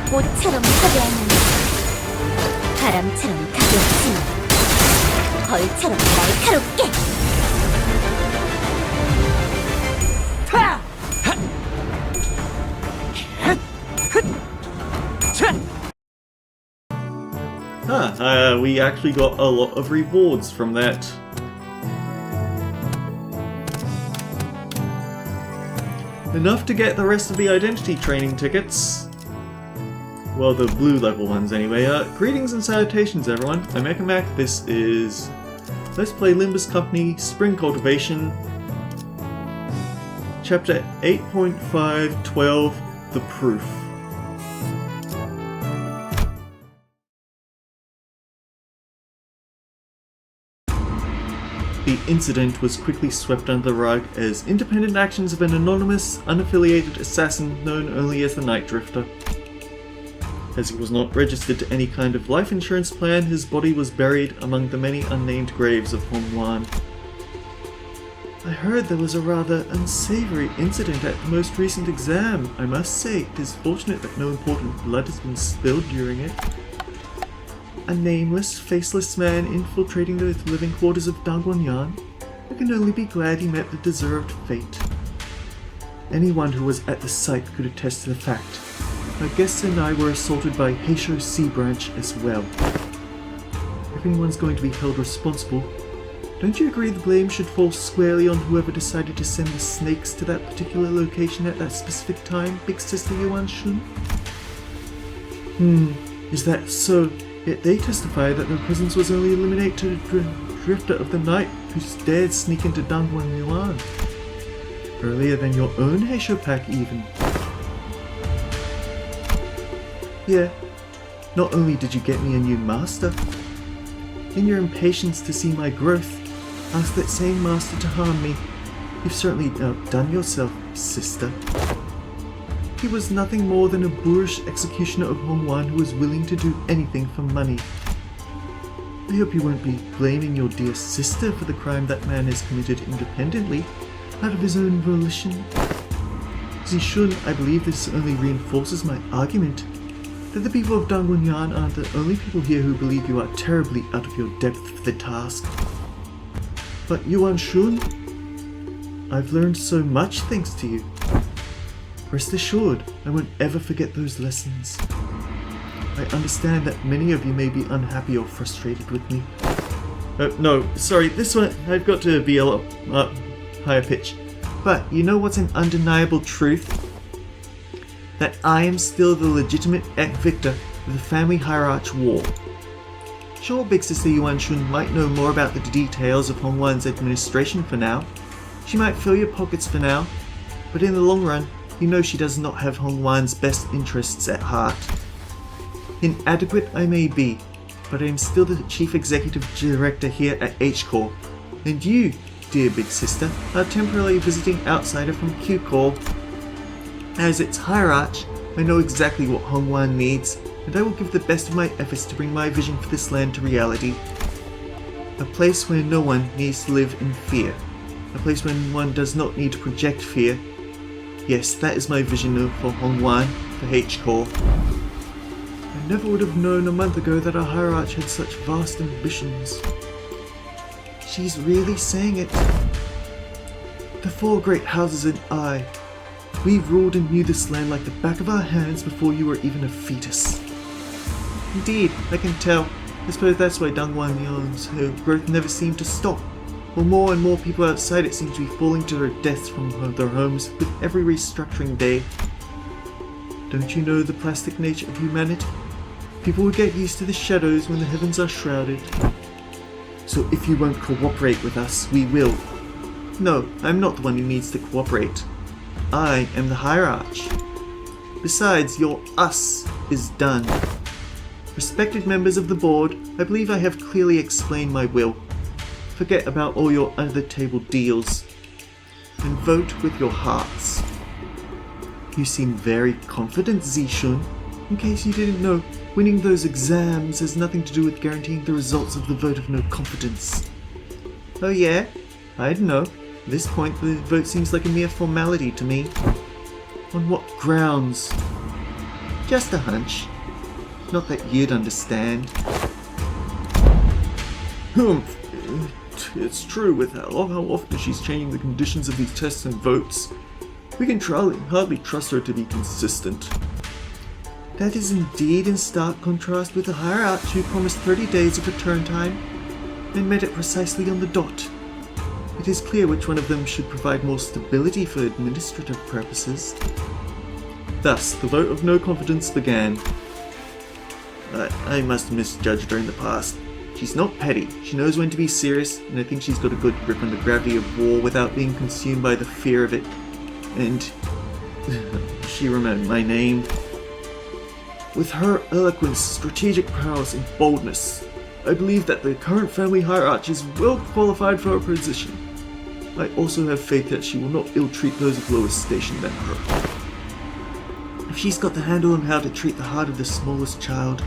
꽃처럼 화려하면 바람처럼 가볍지 벌처럼 날카롭게. We actually got a lot of rewards from that. Enough to get the rest of the identity training tickets. Well, the blue level ones anyway. Greetings and salutations everyone. I'm Mac. This is Let's Play Limbus Company Spring Cultivation. Chapter 8.5.12 The Proof. The incident was quickly swept under the rug as independent actions of an anonymous, unaffiliated assassin known only as the Night Drifter. As he was not registered to any kind of life insurance plan, his body was buried among the many unnamed graves of Hongwan. I heard there was a rather unsavory incident at the most recent exam. I must say, it is fortunate that no important blood has been spilled during it. A nameless, faceless man infiltrating the living quarters of Dangwonyan. I can only be glad he met the deserved fate. Anyone who was at the site could attest to the fact. My guests and I were assaulted by Heisho Sea Branch as well. If anyone's going to be held responsible, don't you agree the blame should fall squarely on whoever decided to send the snakes to that particular location at that specific time, Big Sister Yuan Shun? Is that so? Yet they testify that their presence was only eliminated to the drifter of the night who dared sneak into Dangwon Yuan. Earlier than your own Heisho pack even. Yeah, not only did you get me a new master, in your impatience to see my growth, ask that same master to harm me. You've certainly outdone yourself, sister. He was nothing more than a boorish executioner of Hongwan who was willing to do anything for money. I hope you won't be blaming your dear sister for the crime that man has committed independently, out of his own volition. Zishun, I believe this only reinforces my argument that the people of Dangwonyan aren't the only people here who believe you are terribly out of your depth for the task. But Yuan Shun, I've learned so much thanks to you. Rest assured, I won't ever forget those lessons. I understand that many of you may be unhappy or frustrated with me. No, sorry, this one I've got to be a lot higher pitch. But you know what's an undeniable truth? That I am still the legitimate victor of the family hierarch war. Sure, Big Sister Yuan Shun might know more about the details of Hongwan's administration for now. She might fill your pockets for now, but in the long run, you know she does not have Hongwan's best interests at heart. Inadequate I may be, but I am still the Chief Executive Director here at H-Corps, and you, dear Big Sister, are temporarily visiting outsider from Q-Corps. As its hierarch, I know exactly what Hongwan needs, and I will give the best of my efforts to bring my vision for this land to reality. A place where no one needs to live in fear. A place where one does not need to project fear. Yes, that is my vision for Hongwan, for H-Corps. I never would have known a month ago that our hierarch had such vast ambitions. She's really saying it. The four great houses and I, we ruled and knew this land like the back of our hands before you were even a fetus. Indeed, I can tell. I suppose that's why Dangwonyan's growth never seemed to stop. While more and more people outside it seem to be falling to their deaths from their homes with every restructuring day. Don't you know the plastic nature of humanity? People will get used to the shadows when the heavens are shrouded. So if you won't cooperate with us, we will. No, I'm not the one who needs to cooperate. I am the hierarch. Besides, your us is done. Respected members of the board, I believe I have clearly explained my will. Forget about all your under-the-table deals, and vote with your hearts. You seem very confident, Zishun. In case you didn't know, winning those exams has nothing to do with guaranteeing the results of the vote of no confidence. Oh yeah? I don't know. At this point, the vote seems like a mere formality to me. On what grounds? Just a hunch. Not that you'd understand. It's true with how often she's changing the conditions of these tests and votes. We can hardly trust her to be consistent. That is indeed in stark contrast with the hierarch who promised 30 days of return time and met it precisely on the dot. It is clear which one of them should provide more stability for administrative purposes. Thus, the vote of no confidence began. I must have misjudged her in the past. She's not petty, she knows when to be serious, and I think she's got a good grip on the gravity of war without being consumed by the fear of it. And she remembered my name. With her eloquence, strategic prowess, and boldness, I believe that the current family hierarch is well qualified for her position. I also have faith that she will not ill-treat those of lower station than her. If she's got the handle on how to treat the heart of the smallest child,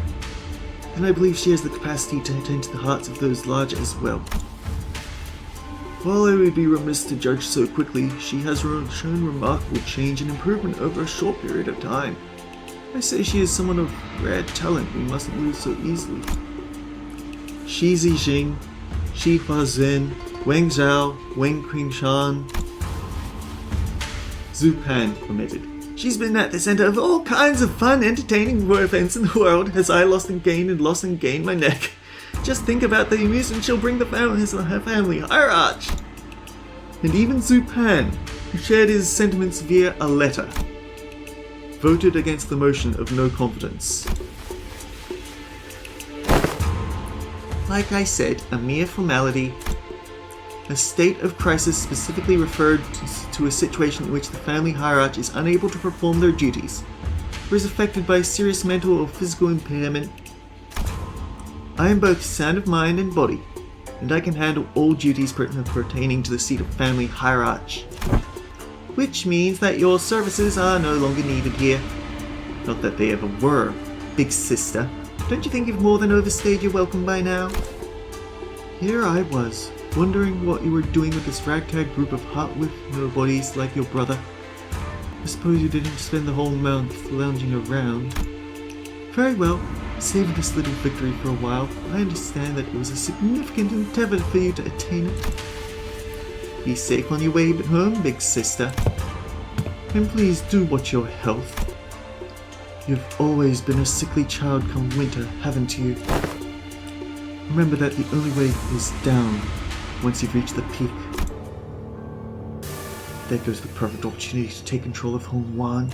then I believe she has the capacity to attend to the hearts of those large as well. While I would be remiss to judge so quickly, she has shown remarkable change and improvement over a short period of time. I say she is someone of rare talent we mustn't lose so easily. Shi Zijing, Shi Huazhen, Wang Zhao, Wang Qingshan, Xue Pan omitted. She's been at the center of all kinds of fun, entertaining events in the world as I lost and gained my neck. Just think about the amusement she'll bring her family hierarch. And even Xue Pan, who shared his sentiments via a letter, voted against the motion of no confidence. Like I said, a mere formality. A state of crisis specifically referred to a situation in which the family hierarch is unable to perform their duties, or is affected by serious mental or physical impairment. I am both sound of mind and body, and I can handle all duties pertaining to the seat of family hierarch. Which means that your services are no longer needed here. Not that they ever were, big sister. Don't you think you've more than overstayed your welcome by now? Here I was, wondering what you were doing with this ragtag group of hot-whipped nobodies like your brother. I suppose you didn't spend the whole month lounging around. Very well, save this little victory for a while. I understand that it was a significant endeavor for you to attain it. Be safe on your way home, big sister. And please do watch your health. You've always been a sickly child come winter, haven't you? Remember that the only way is down once you've reached the peak. There goes the perfect opportunity to take control of Hongwan.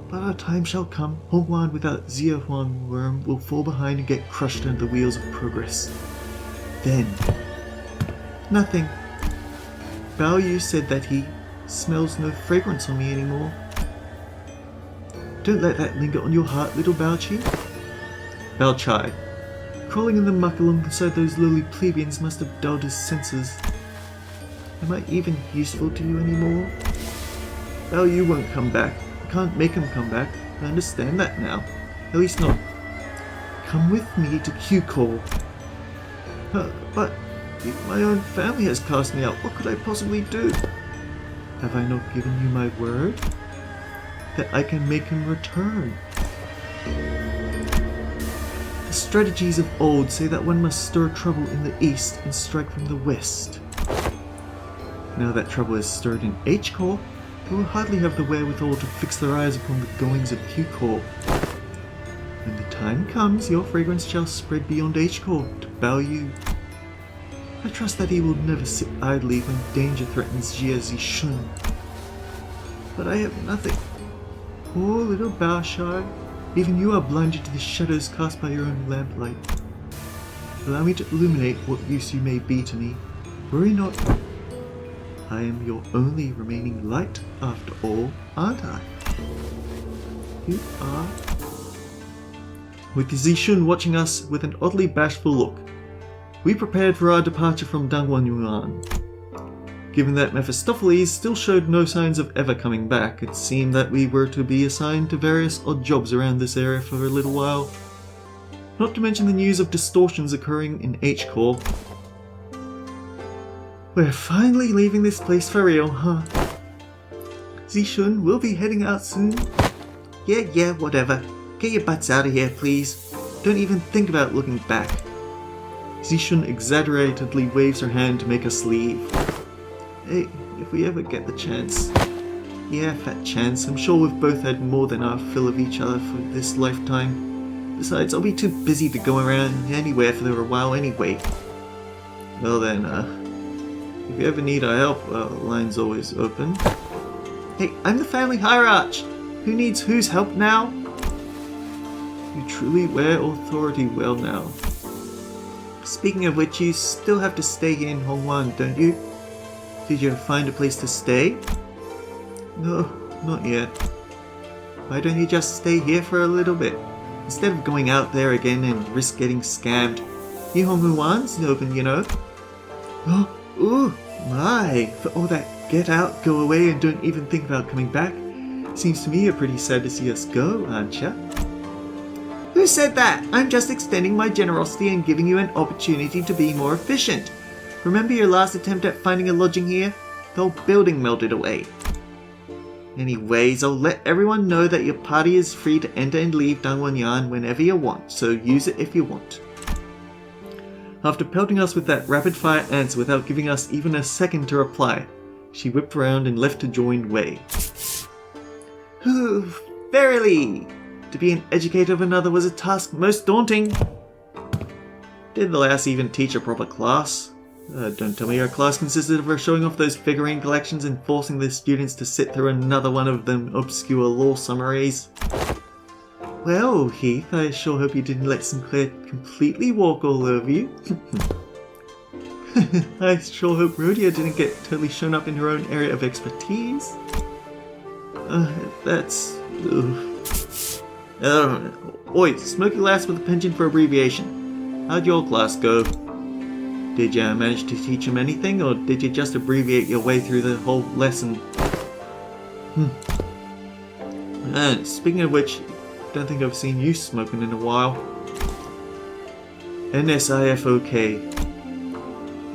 But a time shall come, Hongwan without Xie Huan Worm will fall behind and get crushed under the wheels of progress. Then, nothing. Bao Yu said that he smells no fragrance on me anymore. Don't let that linger on your heart, little Bao Chi. Bao Chai. Crawling in the muck alongside those lowly plebeians must have dulled his senses. Am I even useful to you anymore? Bao Yu won't come back. I can't make him come back. I understand that now. At least not. Come with me to Q-Call. But my own family has cast me out. What could I possibly do? Have I not given you my word? That I can make him return. The strategies of old say that one must stir trouble in the east and strike from the west. Now that trouble is stirred in H-Core, they will hardly have the wherewithal to fix their eyes upon the goings of Q-Core. When the time comes, your fragrance shall spread beyond H-Core to Bao Yu. I trust that he will never sit idly when danger threatens Jia Zishun. But I have nothing. Poor little Bao Shai, even you are blinded to the shadows cast by your own lamplight. Allow me to illuminate what use you may be to me. Worry not. I am your only remaining light, after all, aren't I? You are. With Zishun watching us with an oddly bashful look, we prepared for our departure from Dangwanyuan. Given that Mephistopheles still showed no signs of ever coming back, it seemed that we were to be assigned to various odd jobs around this area for a little while. Not to mention the news of distortions occurring in H-Core. We're finally leaving this place for real, huh? Zishun, we'll be heading out soon. Yeah, whatever. Get your butts out of here, please. Don't even think about looking back. Zishun exaggeratedly waves her hand to make us leave. Hey, if we ever get the chance. Yeah, fat chance. I'm sure we've both had more than our fill of each other for this lifetime. Besides, I'll be too busy to go around anywhere for a while anyway. Well then, if you ever need our help, well, the line's always open. Hey, I'm the family hierarch! Who needs whose help now? You truly wear authority well now. Speaking of which, you still have to stay here in Hongwan, don't you? Did you find a place to stay? No, not yet. Why don't you just stay here for a little bit? Instead of going out there again and risk getting scammed. Hongwan's open, you know. Oh, ooh, my! For all that get out, go away, and don't even think about coming back. Seems to me you're pretty sad to see us go, aren't ya? Who said that? I'm just extending my generosity and giving you an opportunity to be more efficient. Remember your last attempt at finding a lodging here? The whole building melted away. Anyways, I'll let everyone know that your party is free to enter and leave Dangwonyan whenever you want, so use it if you want. After pelting us with that rapid-fire answer without giving us even a second to reply, she whipped around and left to join Wei. Verily! To be an educator of another was a task most daunting. Did the lass even teach a proper class? Don't tell me her class consisted of her showing off those figurine collections and forcing the students to sit through another one of them obscure law summaries. Well, Heath, I sure hope you didn't let Sinclair completely walk all over you. I sure hope Rhodia didn't get totally shown up in her own area of expertise. That's... Oi, smoky lass with a penchant for abbreviation. How'd your class go? Did you manage to teach him anything, or did you just abbreviate your way through the whole lesson? Speaking of which, don't think I've seen you smoking in a while. NSIFOK.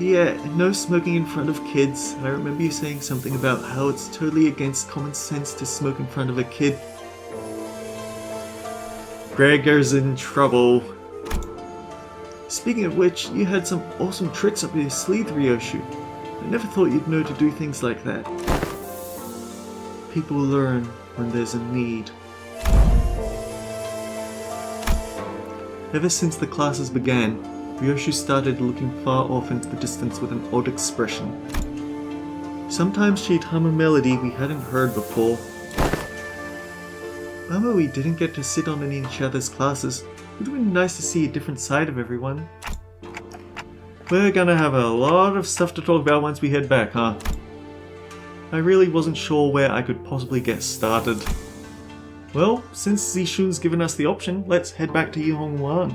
Yeah, no smoking in front of kids. I remember you saying something about how it's totally against common sense to smoke in front of a kid. Gregor's in trouble. Speaking of which, you had some awesome tricks up your sleeve, Ryoshu. I never thought you'd know to do things like that. People learn when there's a need. Ever since the classes began, Ryoshu started looking far off into the distance with an odd expression. Sometimes she'd hum a melody we hadn't heard before. Bummer we didn't get to sit on in each other's classes. It would have been nice to see a different side of everyone. We're gonna have a lot of stuff to talk about once we head back, huh? I really wasn't sure where I could possibly get started. Well, since Zishun's given us the option, let's head back to Yihongwan.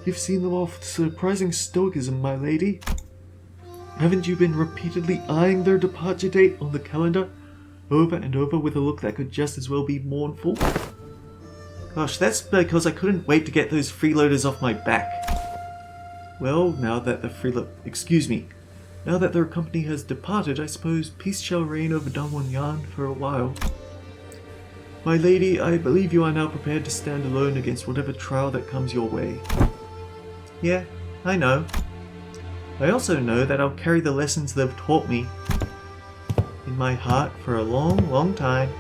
You've seen them off with surprising stoicism, my lady. Haven't you been repeatedly eyeing their departure date on the calendar, over and over with a look that could just as well be mournful? Gosh, that's because I couldn't wait to get those freeloaders off my back. Well, now that their company has departed, I suppose peace shall reign over Dangwonyan for a while. My lady, I believe you are now prepared to stand alone against whatever trial that comes your way. Yeah, I know. I also know that I'll carry the lessons they've taught me in my heart for a long, long time.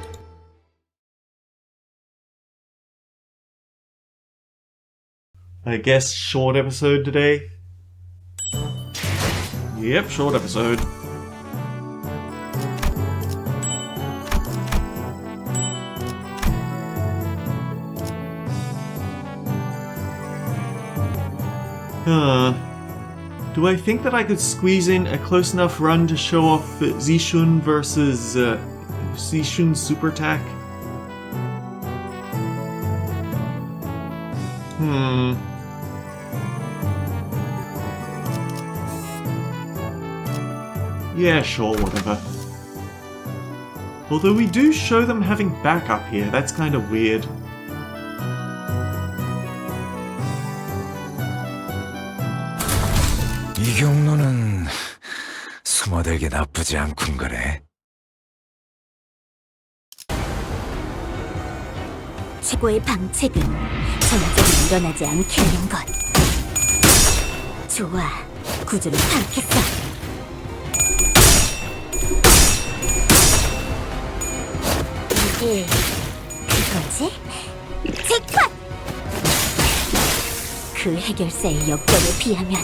I guess short episode today? Yep, short episode. Do I think that I could squeeze in a close enough run to show off Zishun versus Zishun Super Attack? Yeah, sure, whatever. Although we do show them having backup here, that's kind of weird. 이 경로는 숨어들기 나쁘지 않군 거래. 최고의 방책은 전쟁이 일어나지 않게 하는 것. 좋아, 구조를 파악했어. 이게 그거지? 잭팟! 그 해결사의 역경에 비하면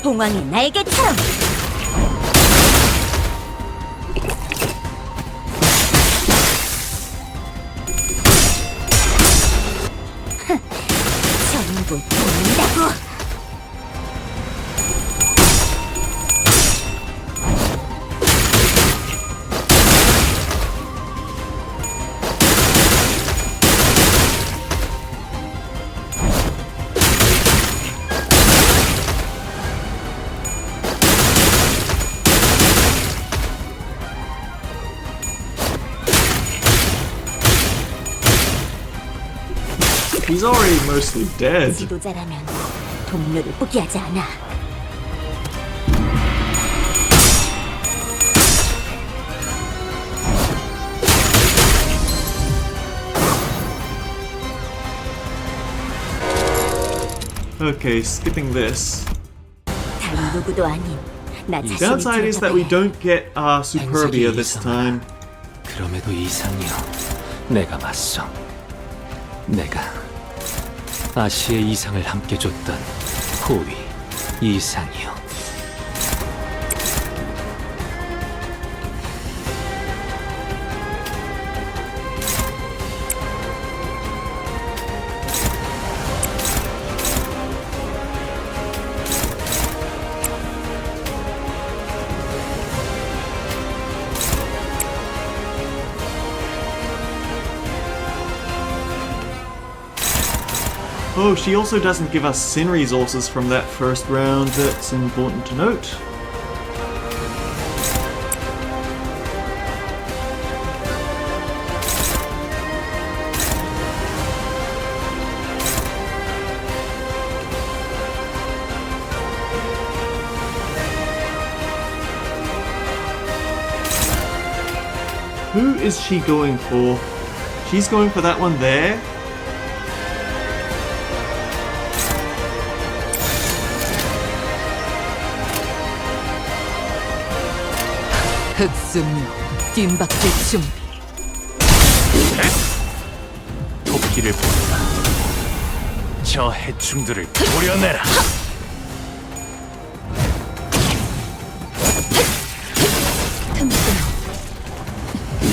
봉황의 날개처럼! 전부 보인다고! He's already mostly dead. 지도자라면 동료를 포기하지 않아. Okay, skipping this. 다른 누구도 아닌 나 자신을 Downside is that we 지도자가 don't get our Superbia this time. 그럼에도 이상이여, 내가 맞서. 내가 아시의 이상을 함께 줬던 호위 이상이여. Oh, she also doesn't give us sin resources from that first round. That's important to note. Who is she going for? She's going for that one there? 흑승류 뜀박질 준비. 토끼를 본다. 저 해충들을 도려내라.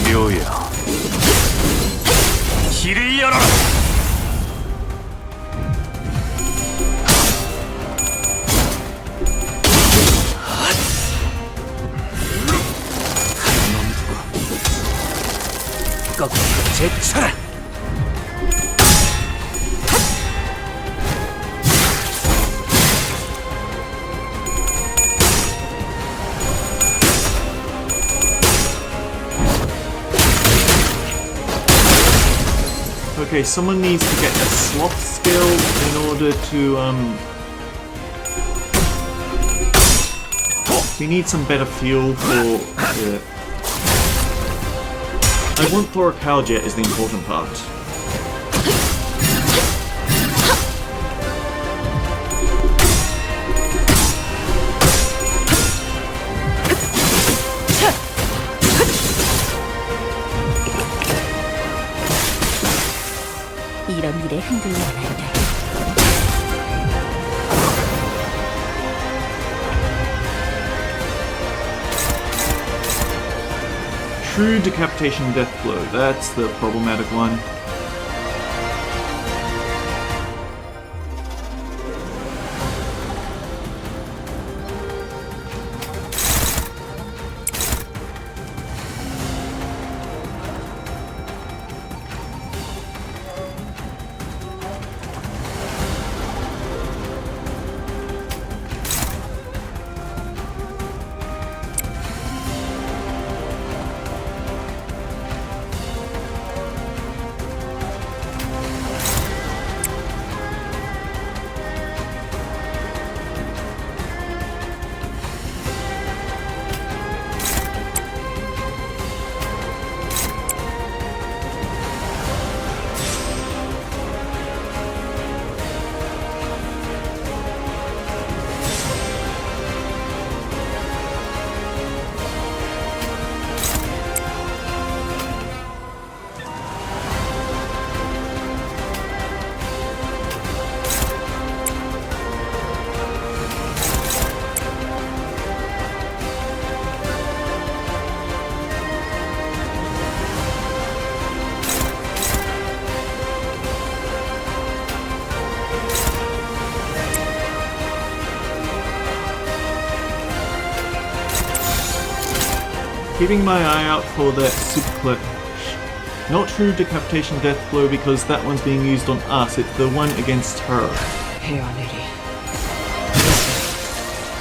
묘여, 길을 열어라. 꺾어 제쳐라. Okay, someone needs to get a sloth skill in order to, we need some better fuel for, I want Thoracaljet is the important part. 이런 일에 흔들리면 안 돼. True decapitation death blow, that's the problematic one. keeping my eye out for that super not true decapitation death blow because that one's being used on us, it's the one against her. 헤어내리.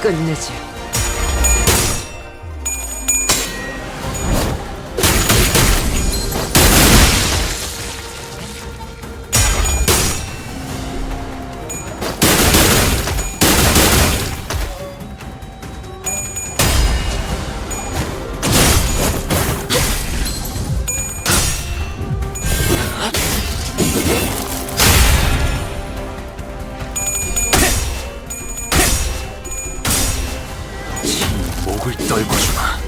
끝내지. 목을 떨고 주마.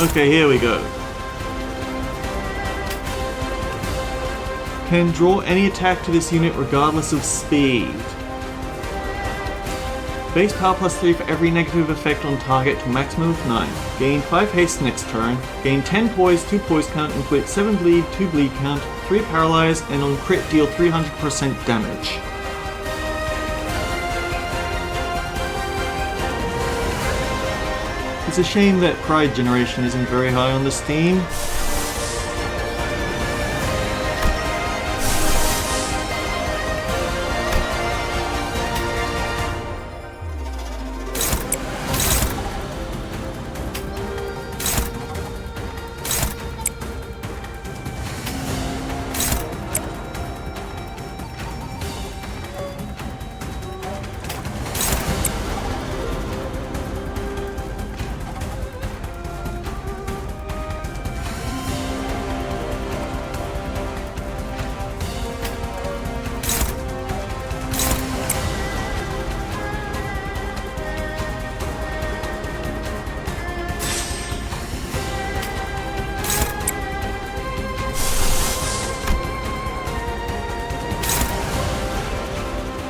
Okay, here we go. Can draw any attack to this unit regardless of speed. Base power +3 for every negative effect on target to maximum of 9. Gain 5 haste next turn. Gain 10 poise, 2 poise count, inflict 7 bleed, 2 bleed count, 3 paralyze, and on crit deal 300% damage. It's a shame that Pride Generation isn't very high on this team.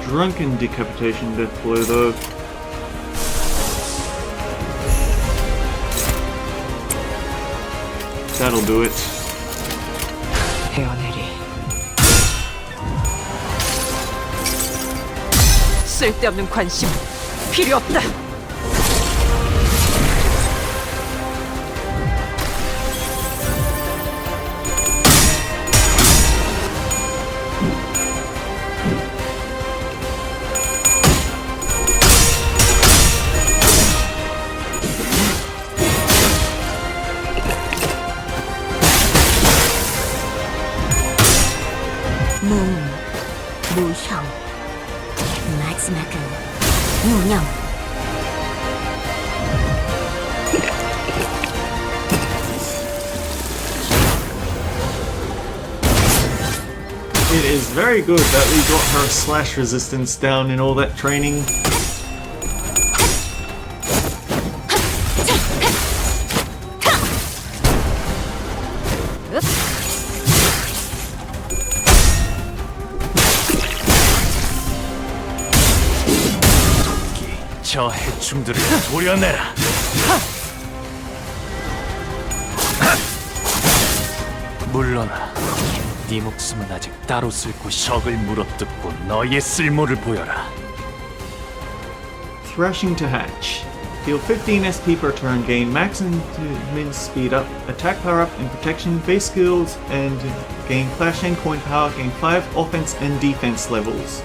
Drunken decapitation death blow though. That'll do it. 헤어내리. 쓸데없는 관심 필요 없다. 무형 마지막은 무명. It is very good that we got her slash resistance down in all that training. 저 해충들을 도려내라. 물러나. 네 목숨은 아직 따로 쓸 곳이 적을 물어뜯고 너의 쓸모를 보여라. Thrashing to hatch. Deal 15 SP per turn, gain max and min speed up, attack power up and protection, base skills, and gain clash and coin power, gain 5 offense and defense levels.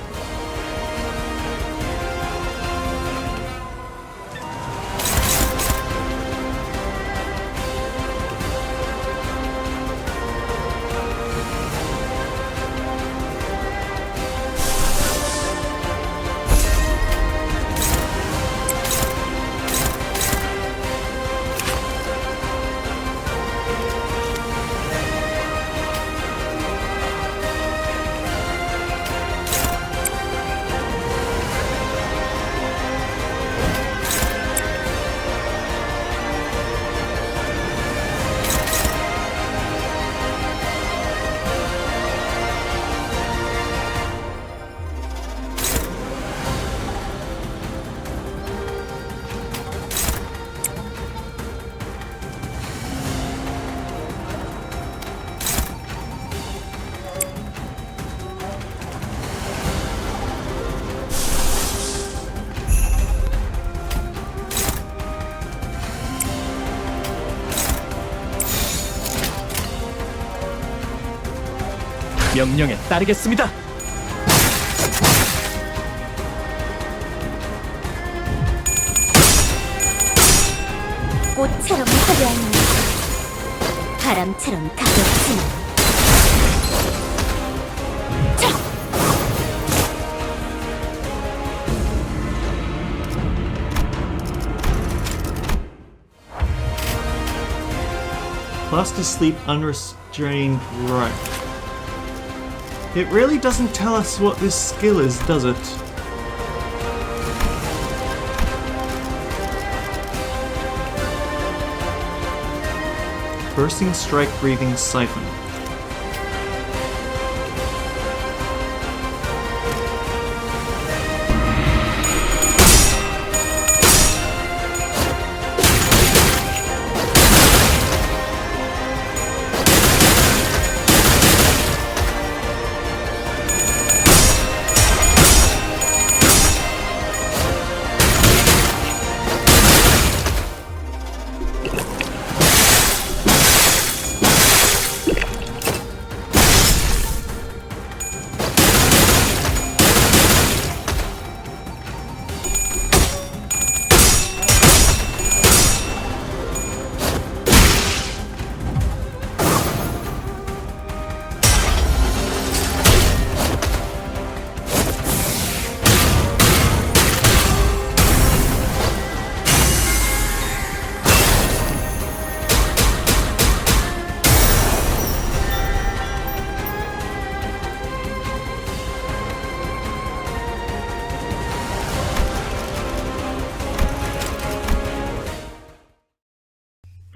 명령에 따르겠습니다. 꽃처럼 화려한 날, 바람처럼 가볍지만 Fast asleep, unrestrained right. It really doesn't tell us what this skill is, does it? Bursting strike breathing siphon.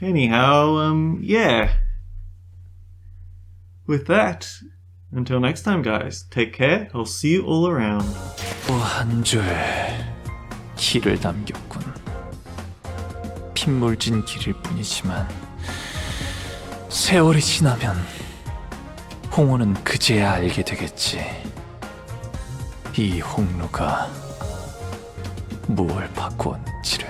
Anyhow, yeah. With that, until next time, guys, take care. I'll see you all around. 또 한 줄 길을 남겼군. 핏물진 길일 뿐이지만 세월이 지나면 홍호는 그제야 알게 되겠지. 이 홍로가 무엇을 바꾸었는지를.